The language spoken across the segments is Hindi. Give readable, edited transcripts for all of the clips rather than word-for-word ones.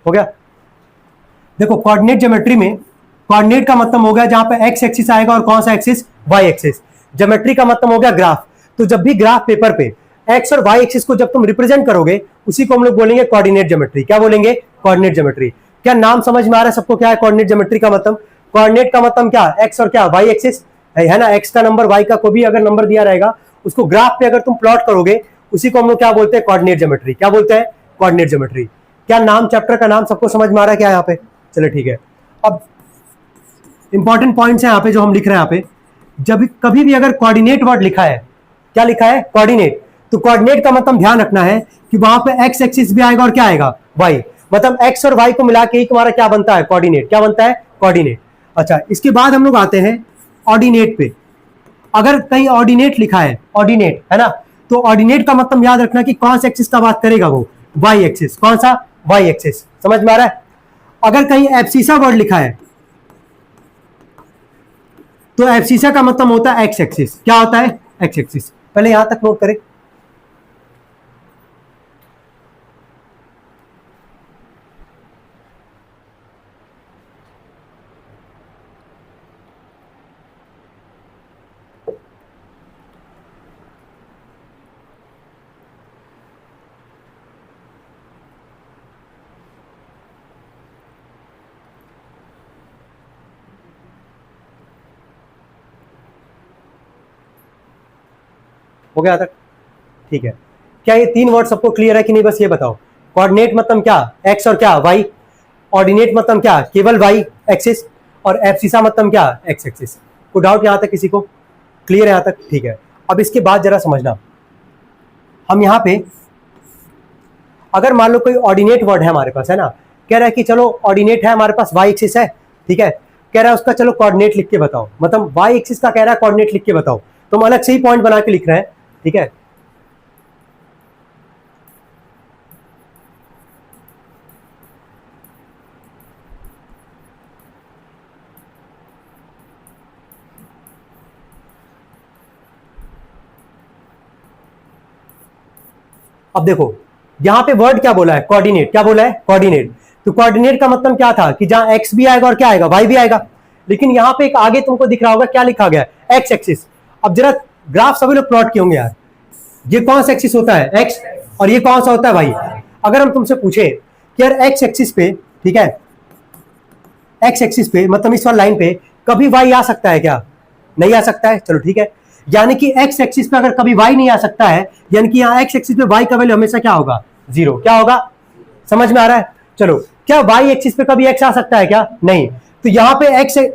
हो गया। देखो कोऑर्डिनेट ज्योमेट्री में कोऑर्डिनेट का मतलब हो गया जहां पे एक्स एक्सिस आएगा और कौन सा एक्सिस, वाई एक्सिस। ज्योमेट्री का मतलब हो गया ग्राफ। तो जब भी ग्राफ पेपर पे एक्स और वाई एक्सिस को जब तुम रिप्रेजेंट करोगे उसी को हम लोग बोलेंगे कोऑर्डिनेट ज्योमेट्री। क्या बोलेंगे, कोऑर्डिनेट ज्योमेट्री। क्या नाम समझ में आ रहा है सबको, क्या है कोऑर्डिनेट ज्योमेट्री का मतलब? कोऑर्डिनेट का मतलब क्या, एक्स और क्या, वाई एक्सिस है ना। एक्स का नंबर, वाई का कोई भी अगर नंबर दिया रहेगा उसको ग्राफ पे अगर तुम प्लॉट करोगे उसी को हम लोग क्या बोलते हैं, कोऑर्डिनेट ज्योमेट्री। क्या बोलते हैं, कोऑर्डिनेट ज्योमेट्री। क्या नाम, चैप्टर का नाम सबको समझ में आ रहा है क्या यहाँ पे? चलो ठीक है। अब इंपॉर्टेंट पॉइंट्स है यहाँ पे जो हम लिख रहे हैं यहाँ पे। जब कभी भी अगर कोऑर्डिनेट वर्ड लिखा है, क्या लिखा है, कोऑर्डिनेट, तो कोऑर्डिनेट का मतलब ध्यान रखना है कि वहां पे एक्स एक्सिस भी आएगा और क्या आएगा, वाई। मतलब एक्स और वाई को मिला के ही तुम्हारा क्या बनता है, कोऑर्डिनेट। क्या बनता है, कोऑर्डिनेट। अच्छा, इसके बाद हम लोग आते हैं ऑर्डिनेट पे। अगर कहीं ऑर्डिनेट लिखा है, ऑर्डिनेट है ना, तो ऑर्डिनेट का मतलब याद रखना कि कौन सा एक्सिस का बात करेगा वो, वाई एक्सिस। कौन सा, वाई एक्सिस। समझ में आ रहा है? अगर कहीं एब्सिसा वर्ड लिखा है तो एब्सिसा का मतलब होता है एक्स एक्सिस। क्या होता है, एक्स एक्सिस। पहले यहां तक नोट करें। हो गया तक, ठीक है। क्या ये तीन वर्ड सबको क्लियर है कि नहीं, बस ये बताओ। कोऑर्डिनेट मतलब क्या, एक्स और क्या, वाई। ऑर्डिनेट मतलब क्या, केवल वाई एक्सिस। और एब्सिसा मतलब क्या, एक्स एक्सिस। कोई डाउट यहां तक किसी को, क्लियर है यहां तक? ठीक है। अब इसके बाद जरा समझना, हम यहां पे अगर मान लो कोई ऑर्डिनेट वर्ड है हमारे पास, है ना, कह रहा है कि चलो ऑर्डिनेट है हमारे पास, वाई एक्सिस है, ठीक है, कह रहा है उसका चलो कोऑर्डिनेट लिख के बताओ। मतलब वाई एक्सिस का कह रहा है कोऑर्डिनेट लिख के बताओ, तो हम अलग से ही पॉइंट बना के लिख रहे हैं, ठीक है। अब देखो यहां पे वर्ड क्या बोला है, कोऑर्डिनेट। क्या बोला है, कोऑर्डिनेट। तो कोऑर्डिनेट का मतलब क्या था कि जहां एक्स भी आएगा और क्या आएगा, वाई भी आएगा। लेकिन यहां पे एक आगे तुमको दिख रहा होगा, क्या लिखा गया, एक्स एक्सिस। अब जरा ग्राफ सभी लोग प्लॉट किए होंगे यार, ये कौन सा एक्सिस होता है, एक्स, और ये कौन सा होता है, वाई। अगर हम तुमसे पूछे कि यार एक्स एक्सिस पे, ठीक है, एक्स एक्सिस पे मतलब इस वाली लाइन पे कभी वाई आ सकता है क्या, नहीं आ सकता है। चलो ठीक है, यानी कि एक्स एक्सिस पे अगर कभी वाई नहीं आ सकता है, यानी कि यहाँ एक्स एक्सिस पे वाई का वैल्यू हमेशा क्या होगा, जीरो। क्या होगा, समझ में आ रहा है? चलो, क्या वाई एक्सिस पे कभी एक्स आ सकता है क्या, नहीं। तो यहाँ पे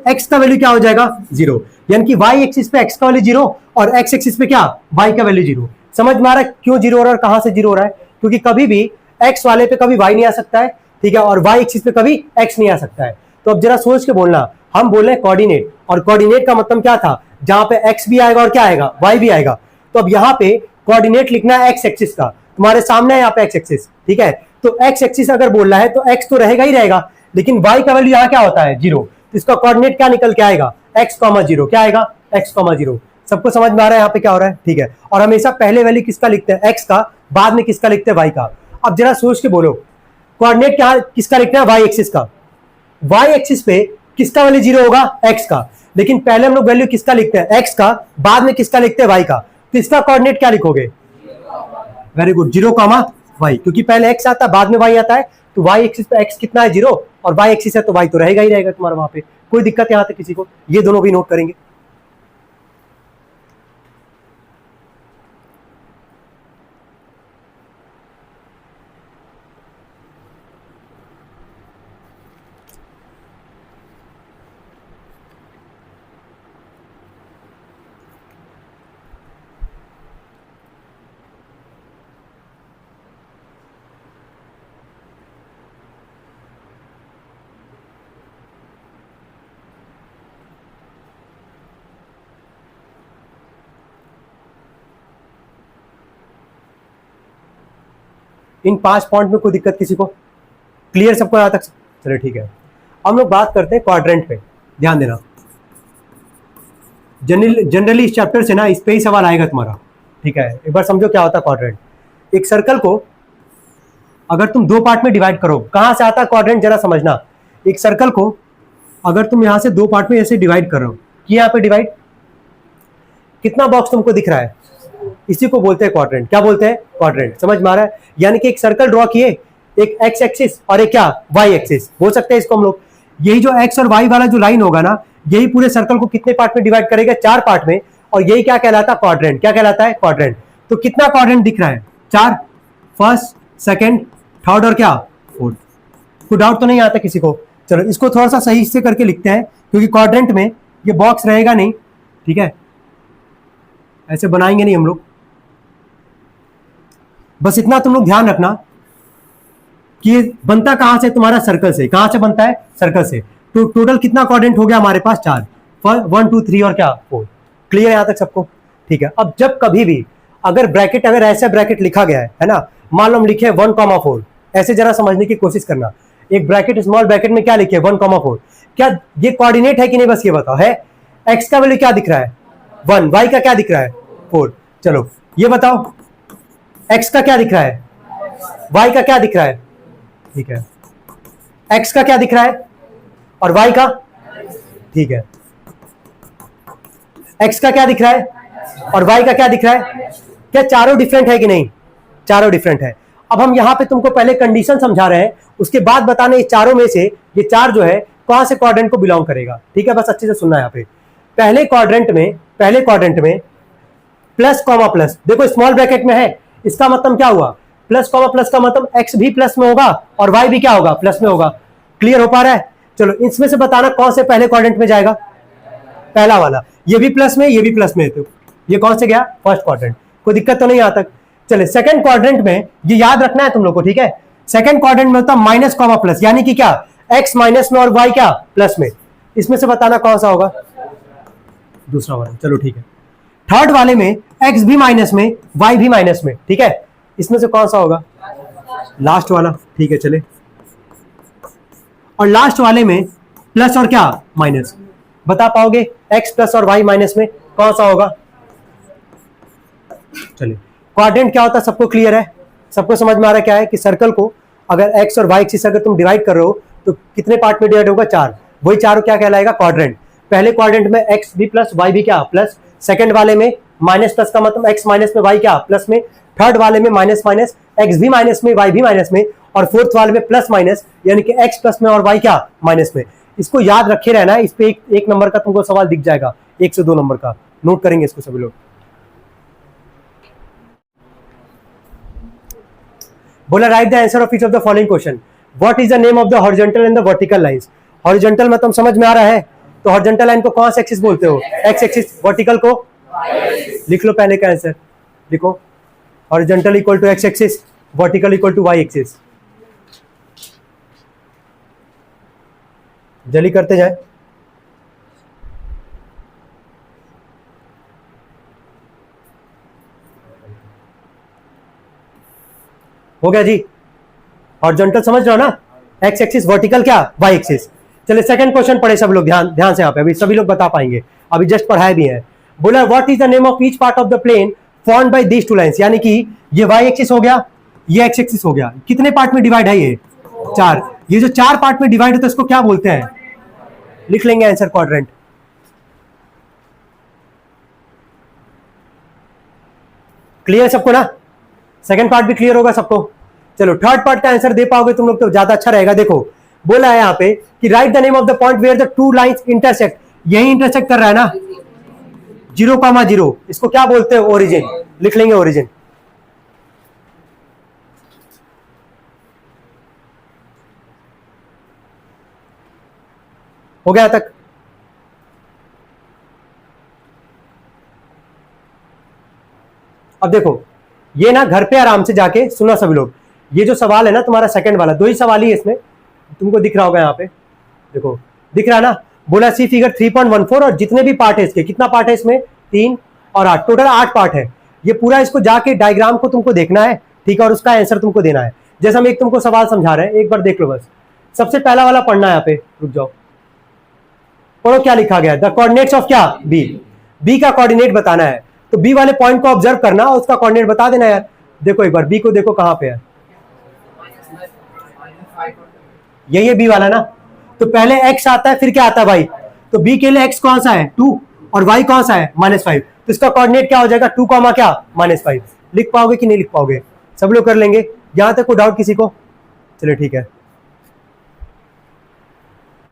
एक्स का वैल्यू क्या हो जाएगा, जीरो। यानी कि वाई एक्सिस पे एक्स का वैल्यू जीरो और एक्स एक्सिस पे क्या, वाई का वैल्यू जीरो। समझ में आ रहा है क्यों जीरो हो रहा है और कहां से जीरो हो रहा है? क्योंकि कभी भी एक्स वाले पे कभी वाई नहीं आ सकता है, ठीक है, और वाई एक्सिस पे कभी एक्स नहीं आ सकता है। तो अब जरा सोच के बोलना, हम बोल रहे हैं कोऑर्डिनेट, और कोऑर्डिनेट का मतलब क्या था, जहां पे एक्स भी आएगा और क्या आएगा, वाई भी आएगा। तो अब यहाँ पे कोऑर्डिनेट लिखना है एक्स एक्सिस का, तुम्हारे सामने है यहाँ पे एक्स एक्सिस, ठीक है। तो एक्स एक्सिस अगर बोल रहा है तो एक्स तो रहेगा ही रहेगा, लेकिन वाई का वैल्यू यहाँ क्या होता है, जीरो। तो इसका कोऑर्डिनेट क्या निकल के आएगा, एक्स कॉमा जीरो। क्या आएगा, एक्स कॉमा जीरो। सबको समझ में आ रहा है यहाँ पे क्या हो रहा है, ठीक है। और हमेशा पहले वैल्यू किसका लिखते हैं, एक्स का, बाद में किसका लिखते हैं, वाई का। अब जरा सोच के बोलो, कोऑर्डिनेट क्या किसका लिखना है, वाई एक्सिस का। वाई एक्सिस पे किसका वैल्यू जीरो होगा, एक्स का। लेकिन पहले हम लोग वैल्यू किसका लिखते हैं, एक्स का, बाद में किसका लिखते हैं, वाई का। तो इसका कोऑर्डिनेट क्या लिखोगे, very good, zero comma y, क्योंकि पहले एक्स आता है बाद में वाई आता है। तो वाई एक्सिस पे एक्स कितना है, जीरो, और वाई एक्सिस है तो वाई तो रहेगा ही रहेगा तुम्हारा वहां पे। कोई दिक्कत यहां तक किसी को, ये दोनों भी नोट करेंगे। इन 5 पॉइंट में कोई दिक्कत किसी को, क्लियर सबको यहां तक? चलो ठीक है। हम लोग बात करते हैं क्वाड्रेंट पे, ध्यान देना। जनरली इस चैप्टर से ना इस पे ही सवाल आएगा तुम्हारा, ठीक है। एक बार समझो क्या होता है क्वाड्रेंट। एक सर्कल को अगर तुम दो पार्ट में डिवाइड करो, कहां से आता है क्वाड्रेंट जरा समझना। एक सर्कल को अगर तुम यहां से दो पार्ट में ऐसे डिवाइड कर रहे हो कि यहाँ पे डिवाइड, कितना बॉक्स तुमको दिख रहा है, इसी को बोलते हैं क्वाड्रेंट। क्या बोलते हैं? क्वाड्रेंट। समझ में आ रहा है? यानी कि एक सर्कल ड्रॉ किए, एक एक्स एक्सिस और एक क्या, वाई एक्सिस बोल सकते हैं इसको हम लोग। यही जो एक्स और वाई वाला जो लाइन होगा ना, यही पूरे सर्कल को कितने पार्ट में डिवाइड करेगा? 4 पार्ट में। और यही क्या कहलाता है? क्वाड्रेंट। क्या कहलाता है? क्वाड्रेंट। तो कितना क्वाड्रेंट दिख रहा है? 4। फर्स्ट, सेकंड, थर्ड और क्या, फोर्थ। कोई डाउट तो नहीं आता किसी को? चलो इसको थोड़ा सा सही से करके लिखते हैं, क्योंकि क्वाड्रेंट में ये बॉक्स रहेगा नहीं, ठीक है, ऐसे बनाएंगे नहीं हम लोग। बस इतना तुम लोग ध्यान रखना कि ये बनता कहां से? तुम्हारा सर्कल से। कहां से बनता है? सर्कल से। तो टोटल कितना क्वाड्रेंट हो गया हमारे पास? 4। 1 2 3 और क्या, 4। क्लियर है यहां तक सबको? ठीक है। अब जब कभी भी अगर ब्रैकेट, अगर ऐसा ब्रैकेट लिखा गया है ना, मान लो हम लिखे 1,4, ऐसे जरा समझने की कोशिश करना। एक ब्रैकेट, स्मॉल ब्रैकेट में क्या लिखे? 1,4। क्या ये कोऑर्डिनेट है कि नहीं? बस ये बताओ। है? एक्स का वैल्यू क्या दिख रहा है? 1। वाई का क्या दिख रहा है? 4। चलो ये बताओ, एक्स का क्या दिख रहा है? वाई का क्या दिख रहा है? ठीक है। एक्स का क्या दिख रहा है और वाई का? ठीक है। एक्स का क्या दिख रहा है और वाई का क्या दिख रहा है? क्या चारों डिफरेंट है कि नहीं? चारों डिफरेंट है। अब हम यहां पे तुमको पहले कंडीशन समझा रहे हैं, उसके बाद बताने इस चारों में से ये 4 जो है कौन से क्वाड्रेंट को बिलोंग करेगा। ठीक है, बस अच्छे से सुनना। यहाँ पे पहले क्वाड्रेंट में प्लस कॉमा प्लस, देखो स्मॉल ब्रैकेट में है, इसका मतलब क्या हुआ? प्लस कॉमा प्लस का मतलब एक्स भी प्लस में होगा और वाई भी क्या होगा? प्लस में होगा। क्लियर हो पा रहा है? चलो इसमें से बताना कौन से पहले क्वाड्रेंट में जाएगा? पहला वाला। ये भी प्लस में, ये भी प्लस में, तो ये कौन से गया? First quadrant. कोई दिक्कत तो नहीं आता? चले सेकंड क्वाड्रेंट में, ये याद रखना है तुम लोग को, ठीक है। सेकंड क्वाड्रेंट में होता है माइनस कॉमा प्लस, यानी कि क्या, एक्स माइनस में और वाई क्या, प्लस में। इसमें से बताना कौन सा होगा? दूसरा वाला। चलो ठीक है। थर्ड वाले में एक्स भी माइनस में, वाई भी माइनस में, ठीक है। इसमें से कौन सा होगा? लास्ट वाला। ठीक है चले। और लास्ट वाले में प्लस और क्या, माइनस। बता पाओगे एक्स प्लस और वाई माइनस में कौन सा होगा? चलिए, क्वाड्रेंट क्या होता है सबको क्लियर है? सबको समझ में आ रहा है क्या है कि सर्कल को अगर एक्स और वाई एक्सिस अगर तुम डिवाइड कर रहे हो तो कितने पार्ट में डिवाइड होगा? 4। वही चारों क्या कहलाएगा? क्वाड्रेंट। पहले क्वाड्रेंट में एक्स भी प्लस, वाई भी क्या, प्लस। सेकंड वाले में माइनस प्लस का मतलब एक्स माइनस में, वाई क्या, प्लस में। थर्ड वाले में माइनस माइनस, एक्स भी माइनस में, वाई भी माइनस में। और फोर्थ वाले में प्लस माइनस, यानी कि एक्स प्लस में और वाई क्या, माइनस में। इसको याद रखे रहना, इस पे एक नंबर का तुमको सवाल दिख जाएगा, 1 से 2 नंबर का। नोट करेंगे इसको सभी लोग। बोला right the answer of each of the following question. What is the name of the horizontal and the vertical lines? Horizontal मतलब समझ में आ रहा है? तो हॉरिजॉन्टल लाइन को कौन सा एक्सिस बोलते हो? X axis. वर्टिकल को लिख लो पहले का आंसर, लिखो। Horizontal equal to x axis, vertical equal to y axis. जल्दी करते जाए। हो गया जी। हॉरिजॉन्टल समझ रहे हो ना? एक्स एक्सिस, वर्टिकल क्या, वाई एक्सिस। चलिए सेकंड क्वेश्चन पढ़े सब लोग, ध्यान से। यहाँ पे अभी सभी लोग बता पाएंगे, अभी जस्ट पढ़ाए भी हैं। बोला what is the name of each part of the plane formed by these two lines, यानी कि ये वाई एक्सिस हो गया, ये एक्स एक्सिस हो गया। कितने पार्ट में डिवाइड है ये? 4। ये जो 4 पार्ट में डिवाइड होता है इसको क्या बोलते हैं? लिख लेंगे आंसर, क्वाड्रेंट। क्लियर सबको ना? सेकंड पार्ट भी क्लियर होगा सबको? चलो थर्ड पार्ट का आंसर दे पाओगे तुम लोग तो ज्यादा अच्छा रहेगा। देखो बोला है यहाँ पे कि right the name of the point where the two lines intersect. यही इंटरसेक्ट कर रहा है ना, 0,0। इसको क्या बोलते हैं? ओरिजिन। लिख लेंगे ओरिजिन। हो गया तक? अब देखो ये ना घर पे आराम से जाके सुना सभी लोग। ये जो सवाल है ना तुम्हारा सेकंड वाला, 2 ही सवाल ही है इसमें, तुमको दिख रहा होगा यहाँ पे, देखो दिख रहा है ना। बोला सी फिगर 3.14 और जितने भी पार्ट है इसके, कितना पार्ट है इसमें? 3 और 8, टोटल 8 पार्ट है। ये पूरा इसको जाके डायग्राम को तुमको देखना है, ठीक है, और उसका आंसर तुमको देना है। जैसे हम एक तुमको सवाल समझा रहे हैं, एक बार देख लो बस। सबसे पहला वाला पढ़ना है यहाँ पे, रुक जाओ, पढ़ो क्या लिखा गया है। द कोऑर्डिनेट्स ऑफ क्या, बी। बी का कोऑर्डिनेट बताना है, तो बी वाले पॉइंट को ऑब्जर्व करना और उसका कोऑर्डिनेट बता देना यार। देखो एक बार बी को देखो कहां पे है, यही है बी वाला ना। तो पहले x आता है फिर क्या आता है y, तो b के लिए x कौन सा है 2 और y कौन सा है -5, तो इसका कोऑर्डिनेट क्या हो जाएगा 2, क्या -5। लिख पाओगे कि नहीं लिख पाओगे? सब लोग कर लेंगे? यहां तक कोई डाउट किसी को? चलो ठीक है।